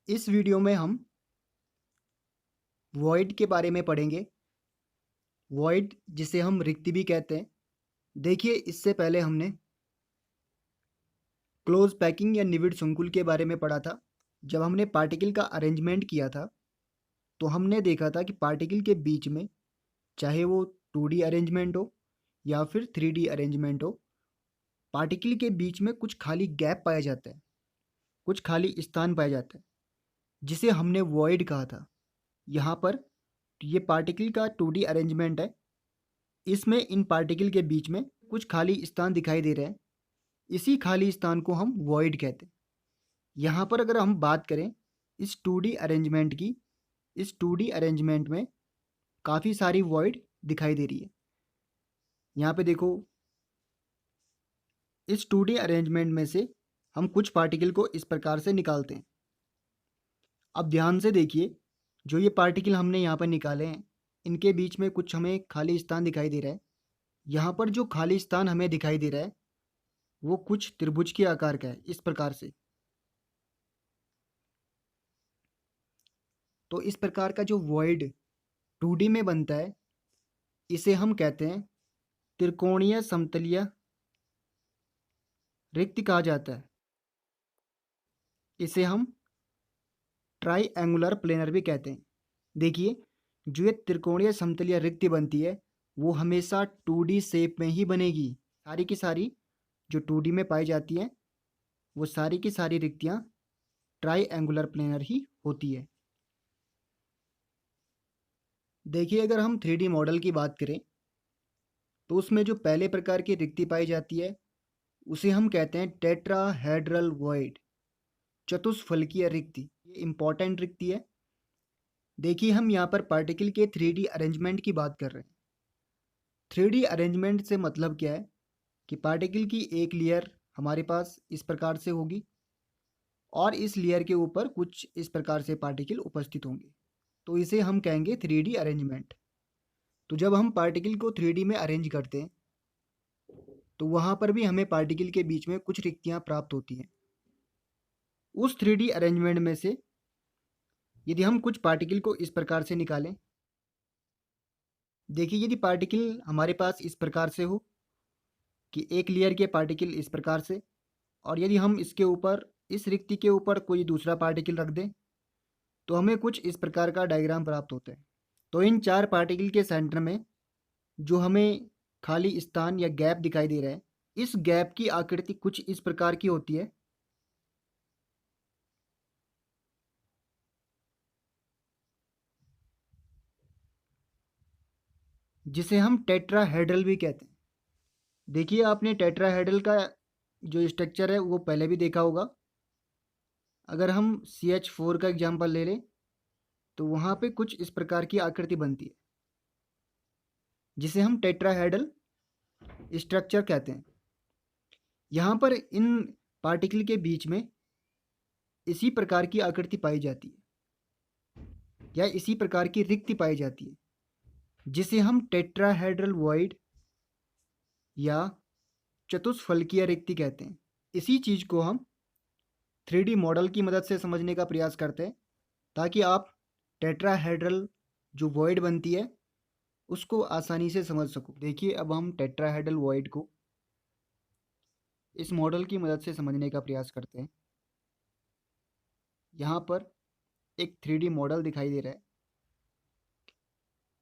इस वीडियो में हम वॉइड के बारे में पढ़ेंगे। वॉइड जिसे हम रिक्ति भी कहते हैं। देखिए, इससे पहले हमने क्लोज पैकिंग या निविड संकुल के बारे में पढ़ा था। जब हमने पार्टिकल का अरेंजमेंट किया था तो हमने देखा था कि पार्टिकल के बीच में, चाहे वो 2D अरेंजमेंट हो या फिर 3D अरेंजमेंट हो, पार्टिकल के बीच में कुछ खाली गैप पाया जाता है, कुछ खाली स्थान पाया जाता है, जिसे हमने वॉइड कहा था। यहाँ पर ये पार्टिकल का 2D अरेंजमेंट है। इसमें इन पार्टिकल के बीच में कुछ खाली स्थान दिखाई दे रहे हैं। इसी खाली स्थान को हम वॉइड कहते हैं। यहाँ पर अगर हम बात करें इस 2D अरेंजमेंट की, इस 2D अरेंजमेंट में काफ़ी सारी वॉइड दिखाई दे रही है। यहाँ पे देखो, इस 2D अरेंजमेंट में से हम कुछ पार्टिकल को इस प्रकार से निकालते हैं। अब ध्यान से देखिए, जो ये पार्टिकल हमने यहाँ पर निकाले हैं, इनके बीच में कुछ हमें खाली स्थान दिखाई दे रहा है। यहाँ पर जो खाली स्थान हमें दिखाई दे रहा है वो कुछ त्रिभुज के आकार का है, इस प्रकार से। तो इस प्रकार का जो वॉइड 2D में बनता है, इसे हम कहते हैं त्रिकोणीय समतलीय रिक्ति कहा जाता है। इसे हम ट्राईएंगुलर प्लेनर भी कहते हैं। देखिए, जो ये त्रिकोणीय समतलीय रिक्ति बनती है वो हमेशा 2D शेप में ही बनेगी। सारी की सारी जो 2D में पाई जाती हैं वो सारी की सारी रिक्तियाँ ट्राईएंगुलर प्लेनर ही होती है। देखिए, अगर हम 3D मॉडल की बात करें तो उसमें जो पहले प्रकार की रिक्ति पाई जाती है उसे हम कहते हैं टेट्राहेड्रल वॉइड, चतुष्फलकीय रिक्ति। ये इंपॉर्टेंट रिक्ति है। देखिए, हम यहाँ पर पार्टिकल के 3D अरेंजमेंट की बात कर रहे हैं। 3D अरेंजमेंट से मतलब क्या है कि पार्टिकल की एक लेयर हमारे पास इस प्रकार से होगी और इस लेयर के ऊपर कुछ इस प्रकार से पार्टिकल उपस्थित होंगे, तो इसे हम कहेंगे 3D अरेंजमेंट। तो जब हम पार्टिकल को 3D में अरेंज करते हैं तो वहाँ पर भी हमें पार्टिकल के बीच में कुछ रिक्तियाँ प्राप्त होती हैं। उस 3D अरेंजमेंट में से यदि हम कुछ पार्टिकल को इस प्रकार से निकालें, देखिए, यदि पार्टिकल हमारे पास इस प्रकार से हो कि एक लेयर के पार्टिकल इस प्रकार से, और यदि हम इसके ऊपर, इस रिक्ति के ऊपर कोई दूसरा पार्टिकल रख दें तो हमें कुछ इस प्रकार का डायग्राम प्राप्त होता है। तो इन चार पार्टिकल के सेंटर में जो हमें खाली स्थान या गैप दिखाई दे रहा है, इस गैप की आकृति कुछ इस प्रकार की होती है। जिसे हम टेट्राहेड्रल भी कहते हैं। देखिए, आपने टेट्राहेड्रल का जो स्ट्रक्चर है वो पहले भी देखा होगा। अगर हम CH4 का एग्जांपल ले लें तो वहाँ पे कुछ इस प्रकार की आकृति बनती है, जिसे हम टेट्राहेड्रल स्ट्रक्चर कहते हैं। यहाँ पर इन पार्टिकल के बीच में इसी प्रकार की आकृति पाई जाती है या इसी प्रकार की रिक्ति पाई जाती है, जिसे हम टेट्राहेड्रल वॉइड या चतुष्फलकीय रिक्ति कहते हैं। इसी चीज़ को हम 3D मॉडल की मदद से समझने का प्रयास करते हैं, ताकि आप टेट्राहेड्रल जो वॉइड बनती है उसको आसानी से समझ सको। देखिए, अब हम टेट्राहेड्रल वॉइड को इस मॉडल की मदद से समझने का प्रयास करते हैं। यहाँ पर एक 3D मॉडल दिखाई दे रहा है,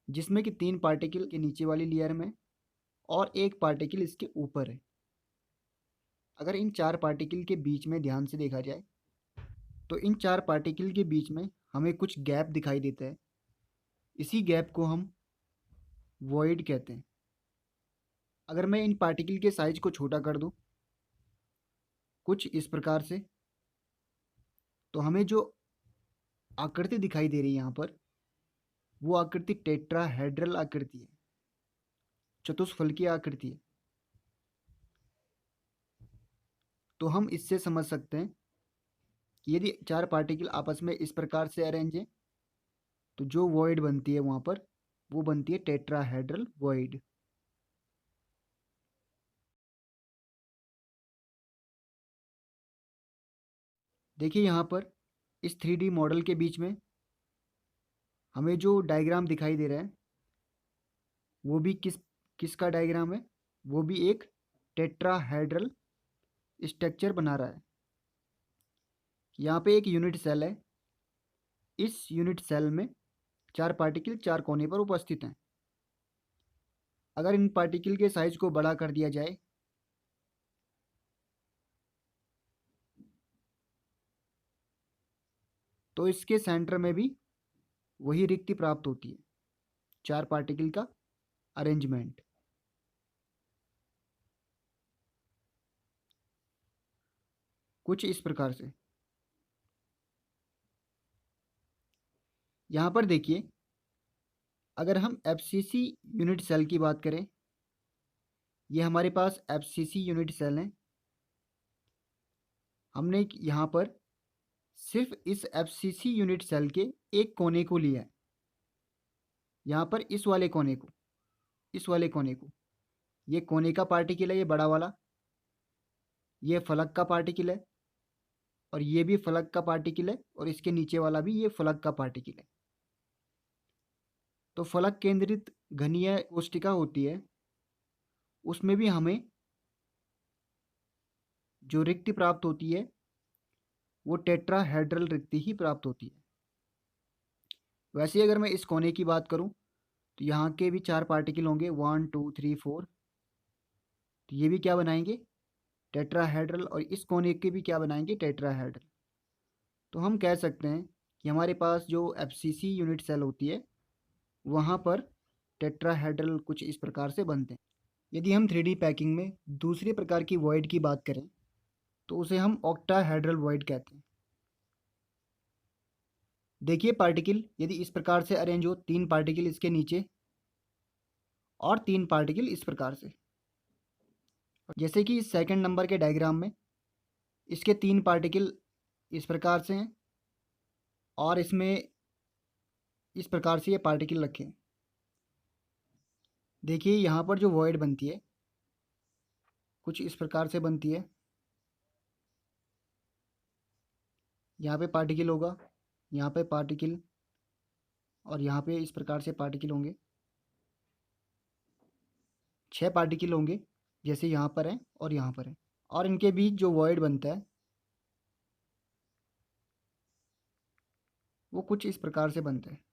जिसमें कि 3 पार्टिकल के नीचे वाली लेयर में और एक पार्टिकल इसके ऊपर है। अगर इन 4 पार्टिकल के बीच में ध्यान से देखा जाए तो इन 4 पार्टिकल के बीच में हमें कुछ गैप दिखाई देता है। इसी गैप को हम वॉइड कहते हैं। अगर मैं इन पार्टिकल के साइज को छोटा कर दूं कुछ इस प्रकार से, तो हमें जो आकृति दिखाई दे रही है यहाँ पर, वो आकृति टेट्राहेड्रल आकृति है, चतुष्फलकीय आकृति है। तो हम इससे समझ सकते हैं कि यदि 4 पार्टिकल आपस में इस प्रकार से अरेंज है तो जो वॉइड बनती है वहाँ पर, वो बनती है टेट्राहेड्रल वॉइड। देखिए, यहाँ पर इस 3D मॉडल के बीच में हमें जो डायग्राम दिखाई दे रहा है वो भी किसका डायग्राम है, वो भी एक टेट्राहेड्रल स्ट्रक्चर बना रहा है। यहाँ पे एक यूनिट सेल है, इस यूनिट सेल में 4 पार्टिकल 4 कोने पर उपस्थित हैं। अगर इन पार्टिकल के साइज को बड़ा कर दिया जाए तो इसके सेंटर में भी वही रिक्ति प्राप्त होती है, 4 पार्टिकल का अरेंजमेंट। कुछ इस प्रकार से। यहाँ पर देखिए, अगर हम एफसीसी यूनिट सेल की बात करें, ये हमारे पास एफसीसी यूनिट सेल हैं। हमने यहाँ पर सिर्फ इस एफसीसी यूनिट सेल के एक कोने को लिया है। यहाँ पर इस वाले कोने को, इस वाले कोने को, ये कोने का पार्टिकल है, ये बड़ा वाला, ये फलक का पार्टिकल है, और ये भी फलक का पार्टिकल है, और इसके नीचे वाला भी ये फलक का पार्टिकल है। तो फलक केंद्रित घनीय कोशिका होती है, उसमें भी हमें जो रिक्ति प्राप्त होती है वो टेट्राहेड्रल रिक्ति ही प्राप्त होती है। वैसे अगर मैं इस कोने की बात करूं तो यहाँ के भी 4 पार्टिकल होंगे, 1 2 3 4। तो ये भी क्या बनाएंगे, टेट्राहेड्रल, और इस कोने के भी क्या बनाएंगे, टेट्राहेड्रल। तो हम कह सकते हैं कि हमारे पास जो एफसीसी यूनिट सेल होती है वहाँ पर टेट्राहेड्रल कुछ इस प्रकार से बनते हैं। यदि हम 3D पैकिंग में दूसरे प्रकार की वॉइड की बात करें तो उसे हम ऑक्टाहेड्रल वॉइड कहते हैं। देखिए, पार्टिकल यदि इस प्रकार से अरेंज हो, 3 पार्टिकल इसके नीचे और 3 पार्टिकल इस प्रकार से, जैसे कि इस सेकंड नंबर के डायग्राम में इसके 3 पार्टिकल इस प्रकार से हैं और इसमें इस प्रकार से ये पार्टिकल रखे हैं। देखिए, यहाँ पर जो वॉइड बनती है कुछ इस प्रकार से बनती है। यहाँ पे पार्टिकल होगा, यहाँ पे पार्टिकल, और यहाँ पे इस प्रकार से पार्टिकल होंगे। 6 पार्टिकल होंगे, जैसे यहाँ पर है और यहाँ पर है, और इनके बीच जो वॉइड बनता है वो कुछ इस प्रकार से बनता है।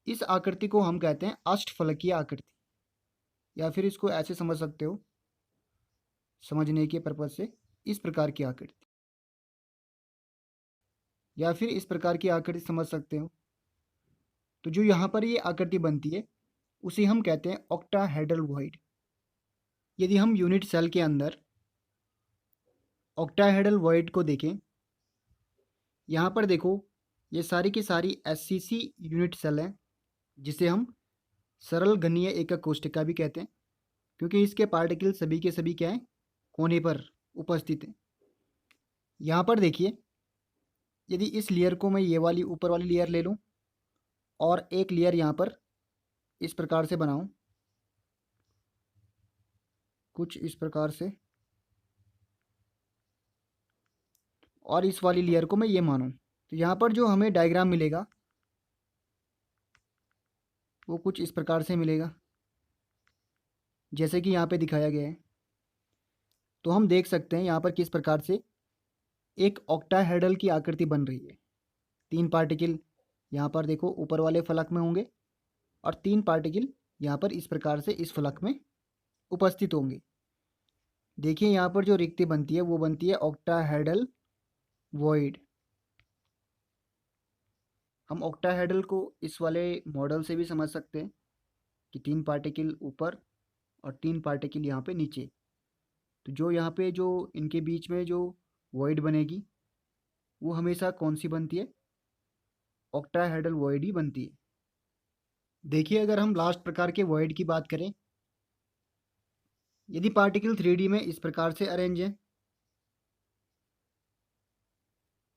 इस आकृति को हम कहते हैं अष्टफलकीय आकृति, या फिर इसको ऐसे समझ सकते हो समझने के पर्पज से, इस प्रकार की आकृति, या फिर इस प्रकार की आकृति समझ सकते हो। तो जो यहाँ पर ये आकृति बनती है उसे हम कहते हैं ऑक्टाहेड्रल वॉइड। यदि हम यूनिट सेल के अंदर ऑक्टाहेड्रल वॉइड को देखें, यहाँ पर देखो, ये सारी की सारी एससीसी यूनिट सेल हैं, जिसे हम सरल घनीय एकक कोशिका भी कहते हैं, क्योंकि इसके पार्टिकल सभी के सभी क्या हैं, कोने पर उपस्थित हैं। यहाँ पर देखिए, यदि इस लेयर को मैं ये वाली ऊपर वाली लेयर ले लूँ और एक लेयर यहाँ पर इस प्रकार से बनाऊँ, कुछ इस प्रकार से, और इस वाली लेयर को मैं ये मानूँ, तो यहाँ पर जो हमें डायग्राम मिलेगा वो कुछ इस प्रकार से मिलेगा, जैसे कि यहाँ पे दिखाया गया है। तो हम देख सकते हैं यहाँ पर किस प्रकार से एक ऑक्टाहेड्रल की आकृति बन रही है। 3 पार्टिकल यहाँ पर देखो ऊपर वाले फलक में होंगे, और 3 पार्टिकल यहाँ पर इस प्रकार से इस फलक में उपस्थित होंगे। देखिए, यहाँ पर जो रिक्ति बनती है वो बनती है ऑक्टाहेड्रल वॉइड। हम ऑक्टाहेड्रल को इस वाले मॉडल से भी समझ सकते हैं कि 3 पार्टिकल ऊपर और 3 पार्टिकल यहाँ पे नीचे। तो जो यहाँ पे जो इनके बीच में जो वॉइड बनेगी वो हमेशा कौन सी बनती है, ऑक्टाहेड्रल वॉइड ही बनती है। देखिए, अगर हम लास्ट प्रकार के वॉइड की बात करें, यदि पार्टिकल 3D में इस प्रकार से अरेंज है,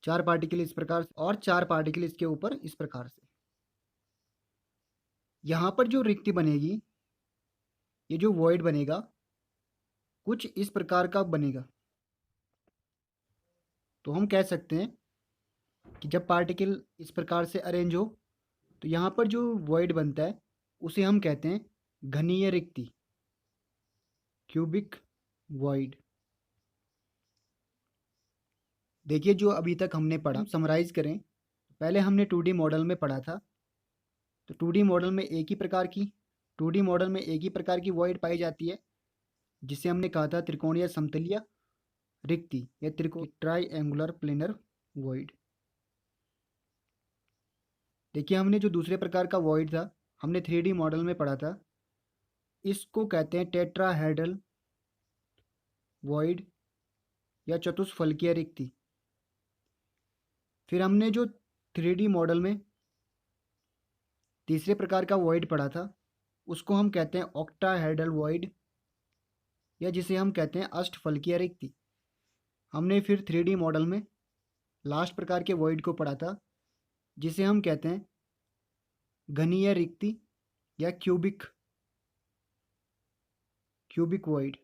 4 पार्टिकल इस प्रकार से और 4 पार्टिकल इसके ऊपर इस प्रकार से, यहाँ पर जो रिक्ति बनेगी, ये जो वॉइड बनेगा कुछ इस प्रकार का बनेगा। तो हम कह सकते हैं कि जब पार्टिकल इस प्रकार से अरेंज हो तो यहाँ पर जो वॉइड बनता है उसे हम कहते हैं घनीय रिक्ति, क्यूबिक वॉइड। देखिए जो अभी तक हमने पढ़ा, हम समराइज करें। पहले हमने 2D मॉडल में पढ़ा था, तो 2D मॉडल में एक ही प्रकार की 2D मॉडल में एक ही प्रकार की वॉइड पाई जाती है, जिसे हमने कहा था त्रिकोणीय समतलीय रिक्ति या ट्राइएंगुलर प्लेनर वॉइड। देखिए हमने जो दूसरे प्रकार का वॉइड था हमने 3D मॉडल में पढ़ा था, इसको कहते हैं टेट्राहेड्रल वॉइड या चतुष्फलकीय रिक्ति। फिर हमने जो 3D मॉडल में तीसरे प्रकार का वॉइड पढ़ा था उसको हम कहते हैं ऑक्टाहेड्रल वॉइड या जिसे हम कहते हैं अष्टफलकीय रिक्ति। हमने फिर 3D मॉडल में लास्ट प्रकार के वॉइड को पढ़ा था जिसे हम कहते हैं घनीय रिक्ति या क्यूबिक वॉइड।